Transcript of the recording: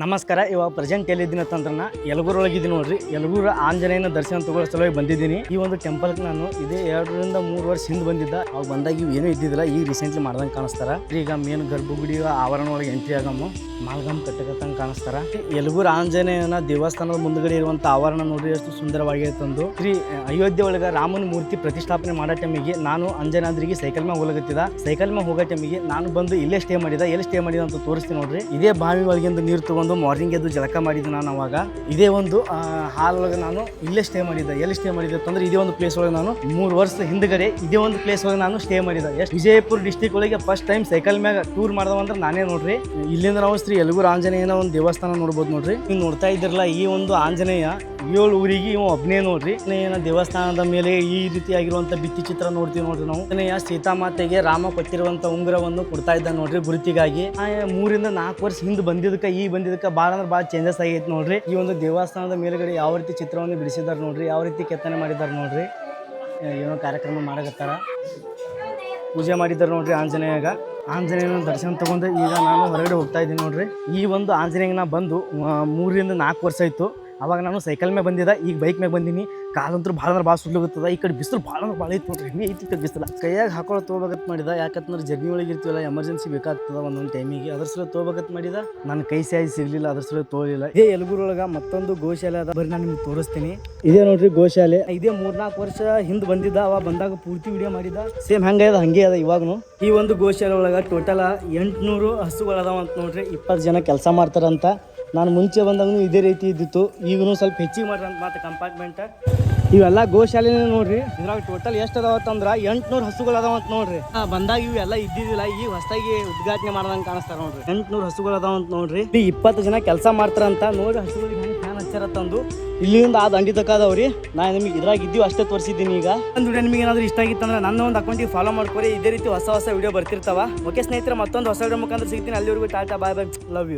ನಮಸ್ಕಾರ. ಇವಾಗ ಪ್ರೆಸೆಂಟ್ ಎಲ್ಲಿದ್ದೀನಿ ಅಂತಂದ್ರೆ ಯಲಗೂರು ಒಳಗಿದ್ದೀನಿ ನೋಡ್ರಿ. ಯಲಗೂರು ಆಂಜನೇಯನ ದರ್ಶನ ತಗೊಳ್ಳೋ ಸಲುವಾಗಿ ಬಂದಿದ್ದೀನಿ. ಈ ಒಂದು ಟೆಂಪಲ್ಗೆ ನಾನು ಇದೇ 2 ರಿಂದ 3 ವರ್ಷ ಹಿಂದೆ ಬಂದಿದ್ದ. ಅವಾಗ ಬಂದಾಗ ಇವು ಏನೂ ಇದ್ದಿದ್ದಿಲ್ಲ, ಈಗ ರೀಸೆಂಟ್ಲಿ ಮಾಡ್ದಂಗೆ ಕಾಣಿಸ್ತಾರ. ಈಗ ಮೇನ್ ಗರ್ಭಗುಡಿ ಆವರಣ ಒಳಗೆ ಎಂಟ್ರಿ ಆಗಮ್ಮ ಮಾಲ್ಗಮ್ ಕಟ್ಟಕತ್ತಂಗೆ ಕಾಣಿಸ್ತಾರ. ಯಲಗೂರು ಆಂಜನೇಯನ ದೇವಸ್ಥಾನದ ಮುಂದ್ಗಡೆ ಇರುವಂಥ ಆವರಣ ನೋಡ್ರಿ ಎಷ್ಟು ಸುಂದರವಾಗಿ ತಂದು. ಅಯೋಧ್ಯೆ ಒಳಗೆ ರಾಮನ ಮೂರ್ತಿ ಪ್ರತಿಷ್ಠಾಪನೆ ಮಾಡೋ ಟೈಮಿಗೆ ನಾನು ಅಂಜನಾದ್ರಿಗೆ ಸೈಕಲ್ ಮ್ಯಾಗ ಹೋಗತ್ತಿದ್ದ. ಸೈಕಲ್ ಮ್ಯಾಗ ಹೋಗೋ ಟೈಮಿಗೆ ನಾನು ಬಂದು ಇಲ್ಲೇ ಸ್ಟೇ ಮಾಡಿದ. ಎಲ್ಲಿ ಸ್ಟೇ ಮಾಡಿದ ಅಂತ ತೋರಿಸ್ತೀನಿ ನೋಡ್ರಿ. ಇದೇ ಬಾವಿ ಒಳಗಿಂದ ನೀರು ತಗೊಂಡು ಮಾರ್ನಿಂಗ್ ಎದ್ದು ಜಳಕ ಮಾಡಿದ್ದು ನಾನು. ಅವಾಗ ಇದೇ ಒಂದು ಹಾಲ್ ಒಳಗೆ ನಾನು ಇಲ್ಲೇ ಸ್ಟೇ ಮಾಡಿದ್ದೆ. ಎಲ್ಲಿ ಸ್ಟೇ ಮಾಡಿದ್ದೆ ಅಂತಂದ್ರೆ ಇದೇ ಒಂದು ಪ್ಲೇಸ್ ಒಳಗೆ ನಾನು 3 ವರ್ಷ ಹಿಂದ್ಗಡೆ ಇದೇ ಒಂದು ಪ್ಲೇಸ್ ಒಳಗೆ ನಾನು ಸ್ಟೇ ಮಾಡಿದ್ದೆ. ಎಷ್ಟು ವಿಜಯಪುರ ಡಿಸ್ಟಿಕ್ ಒಳಗೆ ಫಸ್ಟ್ ಟೈಮ್ ಸೈಕಲ್ ಮ್ಯಾಗ ಟೂರ್ ಮಾಡ್ದವಂದ್ರೆ ನಾನೇ ನೋಡ್ರಿ. ಇಲ್ಲಿಂದ ನಾವು ಶ್ರೀ ಯಲಗೂರು ಆಂಜನೇಯನ ಒಂದು ದೇವಸ್ಥಾನ ನೋಡ್ಬೋದು ನೋಡ್ರಿ. ನೀವು ನೋಡ್ತಾ ಇದ್ದಿರಲ್ಲ, ಈ ಒಂದು ಆಂಜನೇಯ 7 ಊರಿಗೆ ಇವ ಒಬ್ಬನೇ ನೋಡ್ರಿ. ಆಂಜನೇಯನ ದೇವಸ್ಥಾನದ ಮೇಲೆ ಈ ರೀತಿಯಾಗಿರುವಂತ ಭಿತ್ತಿ ಚಿತ್ರ ನೋಡ್ತೀವಿ ನೋಡ್ರಿ ನಾವು. ಆಂಜನೇಯ ಸೀತಾಮಾತೆಗೆ ರಾಮ ಕೊಟ್ಟಿರುವಂತ ಉಂಗುರವನ್ನು ಕೊಡ್ತಾ ಇದ್ದ ನೋಡ್ರಿ ಗುರುತಿಗಾಗಿ. 3 ರಿಂದ 4 ವರ್ಷ ಹಿಂದೆ ಬಂದಿದ್ದಕ್ಕೆ ಈ ಬಂದಿದ್ದಕ್ಕೆ ಭಾಳ ಅಂದ್ರೆ ಭಾಳ ಚೇಂಜಸ್ ಆಗೈತೆ ನೋಡ್ರಿ. ಈ ಒಂದು ದೇವಸ್ಥಾನದ ಮೇಲುಗಡೆ ಯಾವ ರೀತಿ ಚಿತ್ರವನ್ನು ಬಿಡಿಸಿದಾರೆ ನೋಡ್ರಿ, ಯಾವ ರೀತಿ ಕೆತ್ತನೆ ಮಾಡಿದ್ದಾರೆ ನೋಡ್ರಿ. ಏನೋ ಕಾರ್ಯಕ್ರಮ ಮಾಡಕತ್ತಾರ, ಪೂಜೆ ಮಾಡಿದ್ದಾರೆ ನೋಡ್ರಿ ಆಂಜನೇಯಗ. ಆಂಜನೇಯನ ದರ್ಶನ ತಗೊಂಡು ಈಗ ನಾನು ಹೊರಗಡೆ ಹೋಗ್ತಾ ಇದ್ದೀನಿ ನೋಡ್ರಿ. ಈ ಒಂದು ಆಂಜನೇಯನ ಬಂದು 3 ರಿಂದ 4 ವರ್ಷ ಆಯಿತು. ಅವಾಗ ನಾನು ಸೈಕಲ್ ಮ್ಯಾಗ ಬಂದಿದ್ದ, ಈಗ ಬೈಕ್ ಮ್ಯಾಗ ಬಂದೀನಿ. ಕಾಲಂತೂ ಭಾಳ ಅಂದ್ರೆ ಭಾಳ ಸುಡ್ಲಾಗುತ್ತದ. ಈ ಕಡೆ ಬಿಸಿಲು ಭಾಳ ಅಂದ್ರೆ ಭಾಳ ಐತೆ ನೋಡ್ರಿ. ಹಿಂಗೆ ಐತಿ ಕಡೆ ಬಿಸಿಲು. ಕೈಯಾಗ ಹಾಕೊಳ್ಳೋ ತೊಗೋಬೇಕಂತ ಮಾಡಿದ. ಯಾಕಂತಂದ್ರೆ ಜರ್ನಿ ಒಳಗೆ ಇರ್ತೀವಲ್ಲ, ಎಮರ್ಜೆನ್ಸಿ ಬೇಕಾಗ್ತದ ಒಂದೊಂದು ಟೈಮಿಗೆ. ಅದ್ರ ಸಲ ತೊಗೋಬೇಕಂತ ಮಾಡಿದ. ನನ್ನ ಕೈ ಸ್ಯಾಜ್ ಸಿಗಲಿಲ್ಲ, ಅದ್ರ ಸಲ ತೊಗೊಳಿಲ್ಲ. ಯಲಗೂರು ಒಳಗೆ ಮತ್ತೊಂದು ಗೋಶಾಲೆ ಅದ, ಬರೀ ನಾನು ನಿಮ್ಗೆ ತೋರಿಸ್ತೀನಿ. ಇದೇ ನೋಡ್ರಿ ಗೋಶಾಲೆ. ಇದೇ 3-4 ವರ್ಷ ಹಿಂದೆ ಬಂದಿದ್ದ. ಅವಾಗ ಬಂದಾಗ ಪೂರ್ತಿ ವಿಡಿಯೋ ಮಾಡಿದ. ಸೇಮ್ ಹಂಗೆ ಅದ, ಹಂಗೆ ಅದ ಇವಾಗೂ. ಈ ಒಂದು ಗೋಶಾಲೆ ಒಳಗೆ ಟೋಟಲ್ 800 ಹಸುಗಳು ಅದಾವ ಅಂತ ನೋಡ್ರಿ. 20 ಜನ ಕೆಲಸ ಮಾಡ್ತಾರಂತ. ನಾನು ಮುಂಚೆ ಬಂದಾಗೂ ಇದೇ ರೀತಿ ಇದ್ದಿತ್ತು. ಈಗೂ ಸ್ವಲ್ಪ ಹೆಚ್ಚಿಗೆ ಮಾಡ್ರಿ ಅಂತ ಮಾತು ಕಂಪಾರ್ಟ್ಮೆಂಟ್. ಇವೆಲ್ಲ ಗೋಶಾಲೆನೇ ನೋಡ್ರಿ. ಇದ್ರಾಗ ಟೋಟಲ್ ಎಷ್ಟು ಅದಾವತ್ತಂದ್ರೆ 800 ಹಸುಗಳು ಅದಾವಂತ ನೋಡ್ರಿ. ಬಂದಾಗ ಇವೆಲ್ಲ ಇದ್ದಿದ್ದಿಲ್ಲ, ಈಗ ಹೊಸದಾಗಿ ಉದ್ಘಾಟನೆ ಮಾಡ್ದಂಗೆ ಕಾಣಿಸ್ತಾರ ನೋಡ್ರಿ. 800 ಹಸುಗಳು ಅದಾವಂತ ನೋಡ್ರಿ. 20 ಜನ ಕೆಲಸ ಮಾಡ್ತಾರಂತ ನೋಡ್ರಿ. ಹಸುಗಳಿಗೆ ಹೆಂಗೆ ಫ್ಯಾನ್ ಹಚ್ಚಾರತ್ತಂದು ಇಲ್ಲಿಂದ ಆ ದಂಡಿ ತಕ ಅದಾವ್ರಿ. ನಾನು ನಿಮಗೆ ಇದ್ರಾಗ ಇದ್ದೀವಿ ಅಷ್ಟೇ ತೋರಿಸಿದ್ದೀನಿ. ಈಗ ಒಂದು ವಿಡಿಯೋ ನಿಮಗೆ ಏನಾದರೂ ಇಷ್ಟ ಆಗಿತ್ತಂದ್ರೆ ನನ್ನ ಒಂದು ಅಕೌಂಟಿಗೆ ಫಾಲೋ ಮಾಡ್ಕೊರಿ. ಇದೇ ರೀತಿ ಹೊಸ ವಿಡಿಯೋ ಬರ್ತಿರ್ತಾವ. ಓಕೆ ಸ್ನೇಹಿತರೆ, ಮತ್ತೊಂದು ಹೊಸ ವಿಡಿಯೋ ಮುಖಾಂತರ ಸಿಗ್ತೀನಿ. ಅಲ್ಲಿವರೆಗೂ ಟಾಟಾ, ಬಾಯ್ ಬಾಯ್, ಲವ್ ಯು.